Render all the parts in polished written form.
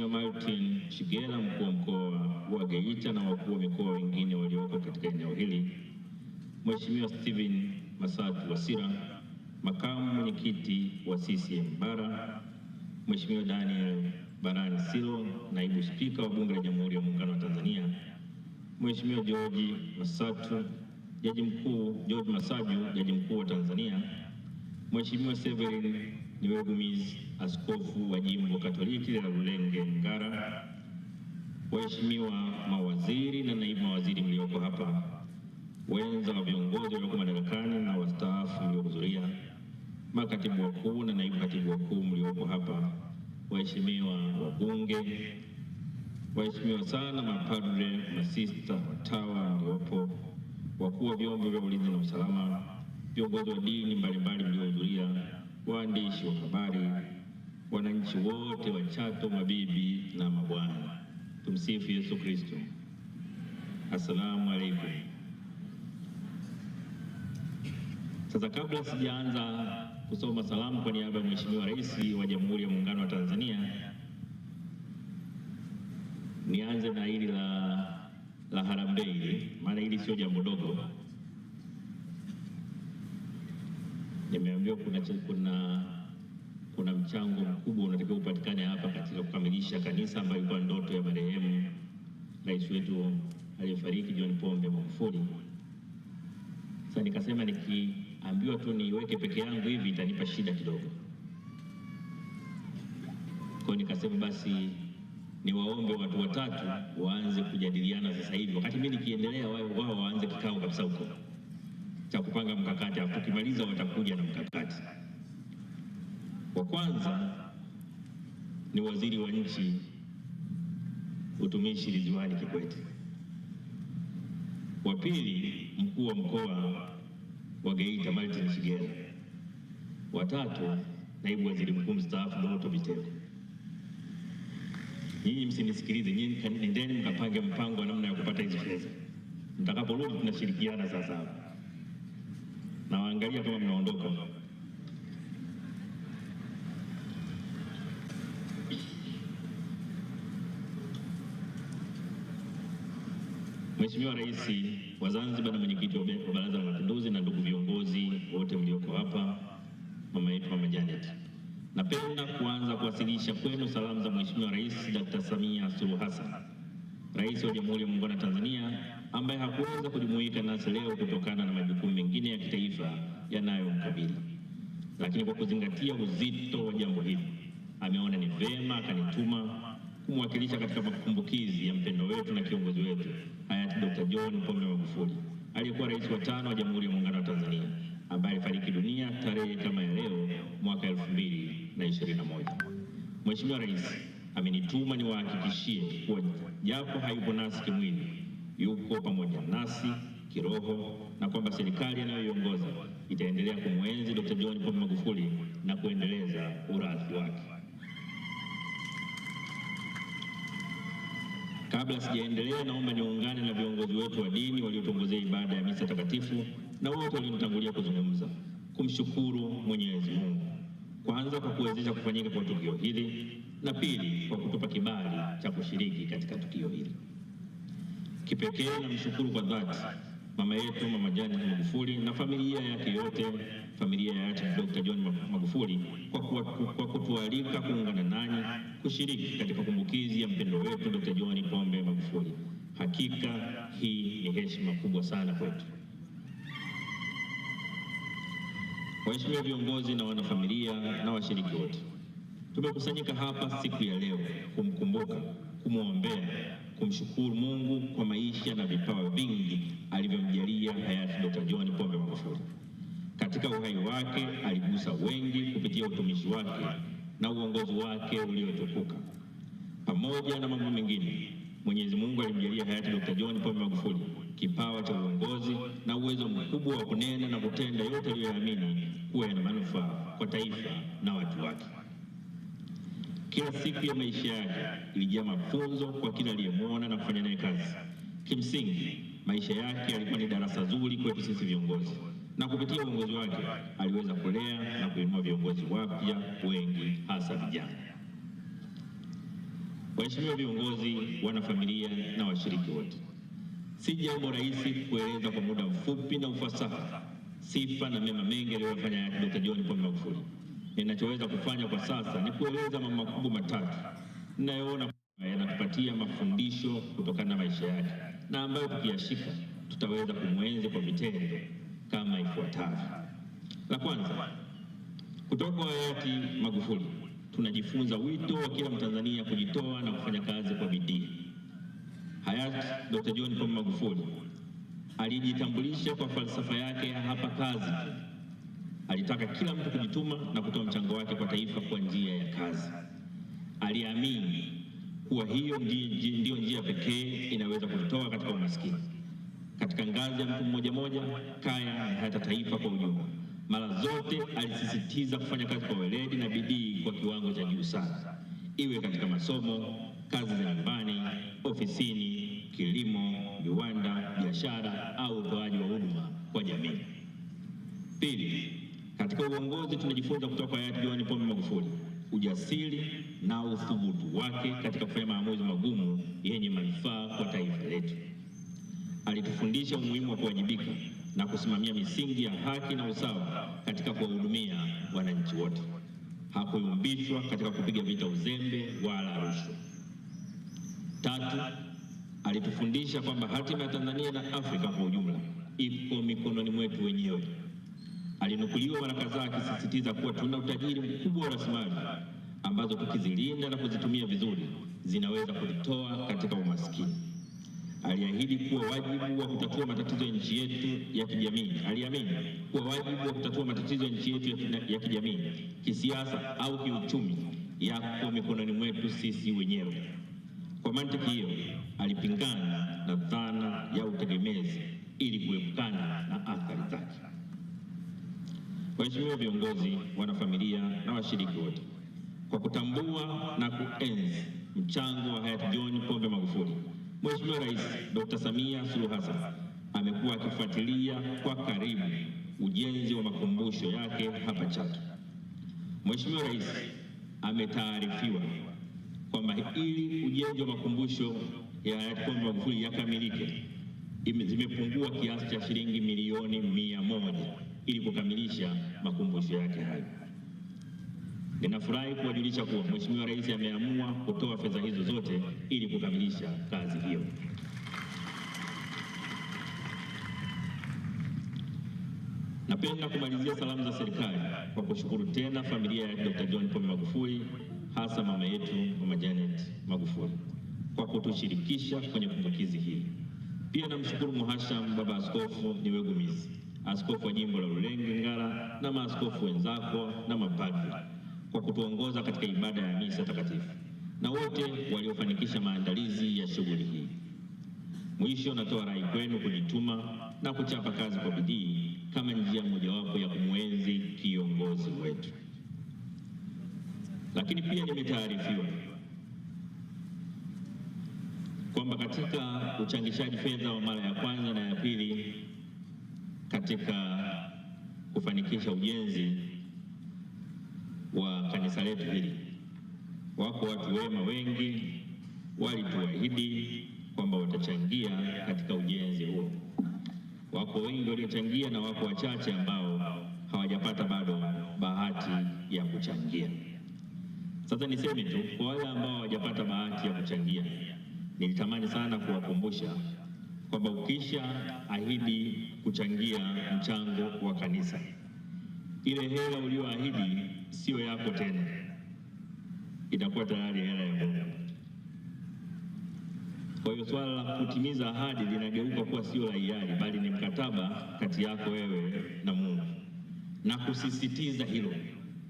Mheshimiwa Martin Shigela, mkuu wa mkoa wa Geita, na wakuu wa mikoa wengine walioko katika eneo hili, Mheshimiwa Steven Masatu Wasira, makamu mwenyekiti wa CCM Bara, Mheshimiwa Daniel Barani Silo, naibu spika wa Bunge la Jamhuri ya Muungano wa Tanzania, Mheshimiwa George Masaju, jaji mkuu wa Tanzania, Mheshimiwa Severin Niwegumizi, askofu wa jimbo Katoliki la Rulenge Ngara, waheshimiwa mawaziri na naibu mawaziri mlioko hapa, wenza wa viongozi walioko madarakani na wastaafu mliohudhuria, makatibu wakuu na naibu katibu wakuu mlioko hapa, waheshimiwa wabunge, waheshimiwa sana mapadre, masista, watawa mliopo, wakuu wa vyombo vya ulinzi na usalama, viongozi wa dini mbalimbali mliohudhuria, waandishi wa habari, wananchi wote wa Chato, mabibi na mabwana. Tumsifu Yesu Kristo. Assalamu alaikum. Sasa kabla sijaanza kusoma salamu kwa niaba ya Mheshimiwa Rais wa Jamhuri ya Muungano wa Tanzania, nianze na hili la harambee, maana hili sio jambo dogo. Nimeambiwa kuna mchango mkubwa unatakiwa upatikane hapa katika kukamilisha kanisa ambayo ilikuwa ndoto ya marehemu rais wetu aliyefariki John Pombe Magufuli. Sasa nikasema nikiambiwa tu niweke peke yangu hivi itanipa shida kidogo. Kwa nikasema basi niwaombe watu watatu waanze kujadiliana sasa hivi, wakati mimi nikiendelea wao waanze kikao kabisa huko cha kupanga mkakati, afu tukimaliza watakuja na mkakati. Wa kwanza ni waziri wa nchi utumishi Ridhiwani Kikwete. Wa pili mkuu wa mkoa wa Geita Martin Shigela. Wa tatu naibu waziri mkuu mstaafu Doto Biteko. Nyinyi msinisikilize, nyinyi nendeni mkapange mpango wa namna ya kupata hizo fedha. Mtakaporudi tunashirikiana sasa hapa. Na waangalia kama mnaondoka. Mheshimiwa Rais wa Zanzibar na mwenyekiti wa Baraza la Mapinduzi na ndugu viongozi wote mlioko hapa, mama yetu Mama Janet, napenda kuanza kuwasilisha kwenu salamu za Mheshimiwa Rais Dr. Samia Suluhu Hassan, Rais wa Jamhuri ya Muungano wa Tanzania, ambaye hakuweza kujumuika nasi leo kutokana na majukumu mengine ya kitaifa yanayomkabili. Lakini kwa kuzingatia uzito wa jambo hili, ameona ni vema akanituma kumwakilisha katika makumbukizi ya mpendo wetu na kiongozi wetu hayati Dr. John Pombe Magufuli, aliyekuwa rais wa 5 wa Jamhuri ya Muungano wa Tanzania, ambaye alifariki dunia tarehe kama ya leo mwaka 2021. Mheshimiwa Rais amenituma niwahakikishie kuwa japo hayupo nasi kimwili, yuko pamoja nasi kiroho, na kwamba serikali anayoiongoza itaendelea kumwenzi Dr. John Pombe Magufuli na kuendeleza urithi wake. Kabla sijaendelea, naomba niungane na viongozi wetu wa dini waliotongozea ibada ya misa takatifu na wote walionitangulia kuzungumza kumshukuru Mwenyezi Mungu, kwanza kwa kuwezesha kufanyika kwa tukio hili, na pili kwa kutupa kibali cha kushiriki katika tukio hili. Kipekee namshukuru kwa dhati mama yetu Mama Janet Magufuli na familia yake yote, familia ya hayati Dr. John Magufuli, kwa kutualika kuungana nanyi kushiriki katika kumbukizi ya mpendo wetu Dr. John Pombe Magufuli. Hakika hii ni heshima kubwa sana kwetu. Waheshimiwa viongozi na wanafamilia na washiriki wote, tumekusanyika hapa siku ya leo kumkumbuka, kumwombea, kumshukuru Mungu kwa maisha na vipawa vingi alivyomjalia hayati Dr. John Pombe Magufuli. Katika uhai wake aligusa wengi kupitia utumishi wake na uongozi wake uliotukuka. Pamoja na mambo mengine, Mwenyezi Mungu alimjalia hayati Dr. John Pombe Magufuli kipawa cha uongozi na uwezo mkubwa wa kunena na kutenda yote aliyoyaamini kuwa yana manufaa kwa taifa na watu wake. Kila siku ya maisha yake ilijaa mafunzo kwa kila aliyemwona na kufanya naye kazi. Kimsingi, maisha yake yalikuwa ni darasa zuri kwetu sisi viongozi, na kupitia uongozi wake aliweza kulea na kuinua viongozi wapya wengi, hasa vijana. Waheshimiwa viongozi, wanafamilia na washiriki wote, si jambo rahisi kueleza kwa muda mfupi na ufasaha sifa na mema mengi aliyofanya hayati Dr. John Pombe Magufuli. Ninachoweza kufanya kwa sasa ni kueleza mambo makubwa matatu ninayoona yanatupatia mafundisho kutokana na maisha yake na ambayo tukiyashika tutaweza kumwenzi kwa vitendo kama ifuatavyo. La kwanza, kutoka kwa hayati Magufuli tunajifunza wito wa kila Mtanzania kujitoa na kufanya kazi kwa bidii. Hayati Dr. John Pombe Magufuli alijitambulisha kwa falsafa yake ya hapa kazi. Alitaka kila mtu kujituma na kutoa mchango wake kwa taifa kwa njia ya kazi. Aliamini kuwa hiyo ndiyo njia pekee inaweza kutoa katika umaskini, katika ngazi ya mtu mmoja mmoja, kaya na hata taifa kwa ujumla. Mara zote alisisitiza kufanya kazi kwa weledi na bidii kwa kiwango cha juu sana, iwe katika masomo, kazi za nyumbani, ofisini, kilimo, viwanda, biashara au utoaji wa huduma kwa jamii. Pili, katika uongozi tunajifunza kutoka kwa hayati John Pombe Magufuli ujasiri na uthubutu wake katika kufanya maamuzi magumu yenye manufaa kwa taifa letu. Alitufundisha umuhimu wa kuwajibika na kusimamia misingi ya haki na usawa katika kuwahudumia wananchi wote. Hakuyumbishwa katika kupiga vita uzembe wala rushwa. Tatu, alitufundisha kwamba hatima ya Tanzania na Afrika kwa ujumla iko mikononi mwetu wenyewe. Alinukuliwa mara kadhaa akisisitiza kuwa tuna utajiri mkubwa wa rasilimali ambazo tukizilinda na kuzitumia vizuri zinaweza kututoa katika umaskini. Aliahidi kuwa wajibu wa kutatua matatizo ya nchi yetu ya kijamii. Aliamini kuwa wajibu wa kutatua matatizo ya nchi yetu ya kijamii, kisiasa au kiuchumi yako mikononi mwetu sisi wenyewe. Kwa mantiki hiyo, alipingana na dhana ya utegemezi ili kuepukana na athari zake. Waheshimiwa viongozi, wanafamilia na washiriki wote, kwa kutambua na kuenzi mchango wa hayati John Pombe Magufuli, Mheshimiwa Rais Dr. Samia Suluhu Hassan amekuwa akifuatilia kwa karibu ujenzi wa makumbusho yake hapa Chato. Mheshimiwa Rais ametaarifiwa kwamba ili ujenzi wa makumbusho ya hayati Pombe Magufuli yakamilike, zimepungua kiasi cha shilingi milioni 100 ili kukamilisha makumbusho yake hayo. Ninafurahi kuwajulisha kuwa Mheshimiwa Rais ameamua kutoa fedha hizo zote ili kukamilisha kazi hiyo. Napenda kumalizia salamu za serikali kwa kushukuru tena familia ya Dr. John Pombe Magufuli, hasa mama yetu Mama Janet Magufuli kwa kutushirikisha kwenye kumbukizi hii. Pia namshukuru Mhashamu Baba Askofu Niwegumizi, askofu wa jimbo la Rulenge Ngara, na maaskofu wenzako na mapadri kwa kutuongoza katika ibada ya misa takatifu na wote waliofanikisha maandalizi ya shughuli hii. Mwisho, natoa rai kwenu kujituma na kuchapa kazi kwa bidii kama njia mojawapo ya kumwenzi kiongozi wetu. Lakini pia nimetaarifiwa kwamba katika uchangishaji fedha wa mara ya kwanza na ya pili katika kufanikisha ujenzi wa kanisa letu hili, wako watu wema wengi walituahidi kwamba watachangia katika ujenzi huo. Wako wengi waliochangia na wako wachache ambao hawajapata bado bahati ya kuchangia. Sasa niseme tu kwa wale ambao hawajapata bahati ya kuchangia, nilitamani sana kuwakumbusha kwamba ukisha ahidi kuchangia mchango wa kanisa, ile hela ulioahidi sio yako tena, itakuwa tayari hela ya Mungu. Kwa hiyo swala la kutimiza ahadi linageuka kuwa sio la hiari, bali ni mkataba kati yako wewe na Mungu. Na kusisitiza hilo,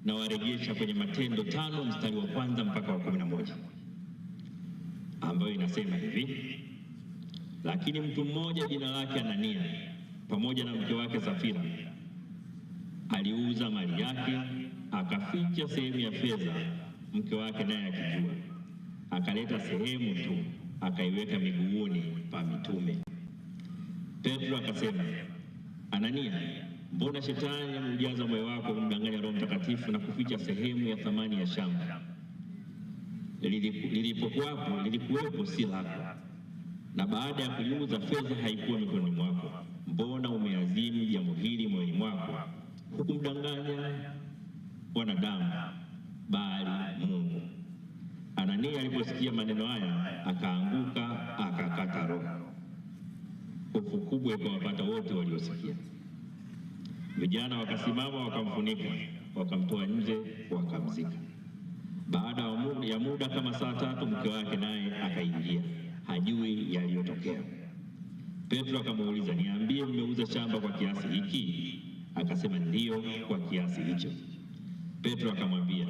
na warejesha kwenye Matendo 5 mstari wa 1 mpaka wa 11 ambayo inasema hivi: lakini mtu mmoja jina lake Anania pamoja na mke wake Safira aliuza mali yake, akaficha sehemu ya fedha, mke wake naye akijua, akaleta sehemu tu, akaiweka miguuni pa mitume. Petro akasema, Anania, mbona shetani ameujaza moyo wako kumdanganya Roho Mtakatifu na kuficha sehemu ya thamani ya shamba? lilikuwepo si lako, na baada ya kuliuza fedha haikuwa mikononi mwako. Mbona umeazimu jambo hili moyoni mwako, hukumdanganya wanadamu bali Mungu? Anania aliposikia maneno haya akaanguka akakata roho. Hofu kubwa ikawapata wote waliosikia. Vijana wakasimama wakamfunika, wakamtoa nje, wakamzika. Baada ya muda kama saa 3 mke wake naye akaingia, hajui yaliyotokea. Petro akamuuliza, niambie, mmeuza shamba kwa kiasi hiki? Akasema, ndiyo, kwa kiasi hicho. Petro akamwambia,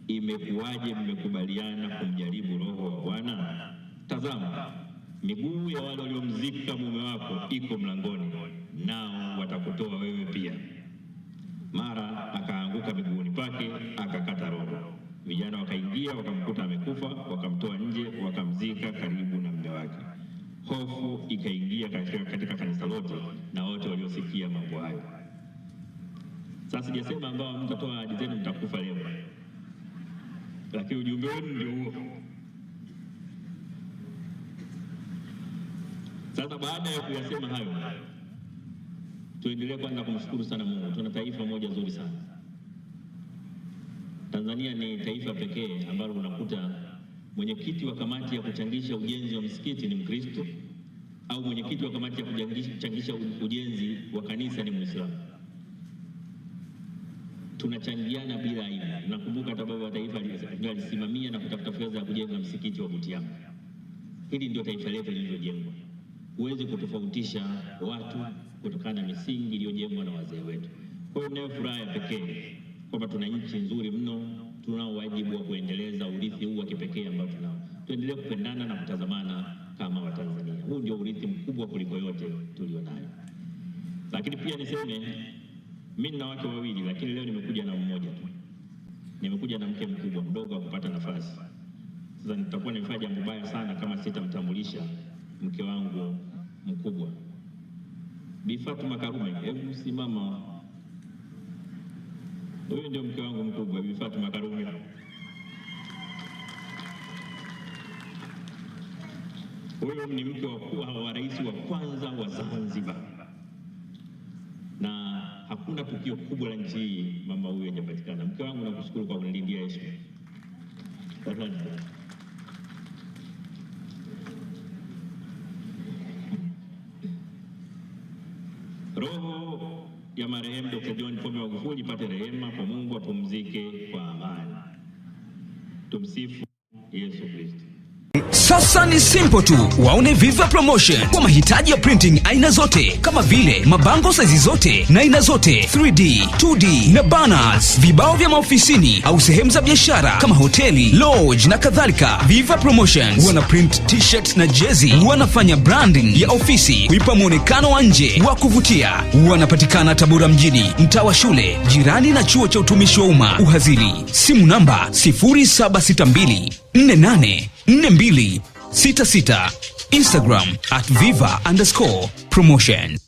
imekuwaje mmekubaliana kumjaribu Roho wa Bwana? Tazama, miguu ya wale waliomzika mume wako iko mlangoni, nao watakutoa wewe pia. Mara akaanguka miguuni pake akakata roho. Vijana wakaingia wakamkuta amekufa, wakamtoa nje, wakamzika karibu na mume wake. Hofu ikaingia katika kanisa lote na wote waliosikia mambo hayo. Sasa sijasema ambao mtatoa ahadi zenu mtakufa leo, lakini ujumbe wenu ndio huo. Sasa baada ya kuyasema hayo, tuendelee kwanza kumshukuru sana Mungu. Tuna taifa moja zuri sana. Tanzania ni taifa pekee ambalo unakuta mwenyekiti wa kamati ya kuchangisha ujenzi wa msikiti ni Mkristo, au mwenyekiti wa kamati ya kuchangisha ujenzi wa kanisa ni Muislamu. Tunachangiana bila aibu. Nakumbuka hata baba wa taifa alisimamia na kutafuta fedha ya kujenga msikiti wa Butiama. Hili ndio taifa letu lililojengwa. Huwezi kutofautisha watu kutokana na misingi iliyojengwa na wazee wetu. Kwa hiyo ninayo furaha ya pekee kwamba tuna nchi nzuri mno. Tunao wajibu wa kuendeleza urithi huu wa kipekee ambao tunao. Tuendelee kupendana na kutazamana kama Watanzania. Huu ndio urithi mkubwa kuliko yote tulionayo. Lakini pia niseme, mimi nina wake wawili, lakini leo nimekuja na mmoja tu. Nimekuja na mke mkubwa, mdogo wa kupata nafasi. Sasa nitakuwa nimefanya jambo baya sana kama sitamtambulisha mke wangu mkubwa. Bi Fatuma Karume, hebu simama. Huyu ndio mke wangu mkubwa, Bi Fatuma Karume. Huyu ni mke wa rais wa kwanza wa Zanzibar. Na hakuna tukio kubwa la nchi hii mama huyu hajapatikana. Mke wangu, nakushukuru kwa kunilindia heshima. Roho ya marehemu Dr. John Pombe Magufuli ipate rehema kwa Mungu, apumzike kwa amani. Tumsifu Yesu Kristo. Sasa ni simple tu, waone Viva Promotion kwa mahitaji ya printing aina zote, kama vile mabango size zote na aina zote, 3D, 2D na banners, vibao vya maofisini au sehemu za biashara kama hoteli, lodge na kadhalika. Viva Promotions wana print t-shirt na jezi, wanafanya branding ya ofisi kuipa muonekano wa nje wa kuvutia. Wanapatikana Tabora mjini, mtaa wa shule, jirani na chuo cha utumishi wa umma Uhazili. Simu namba 0762484266. Instagram @viva_promotion.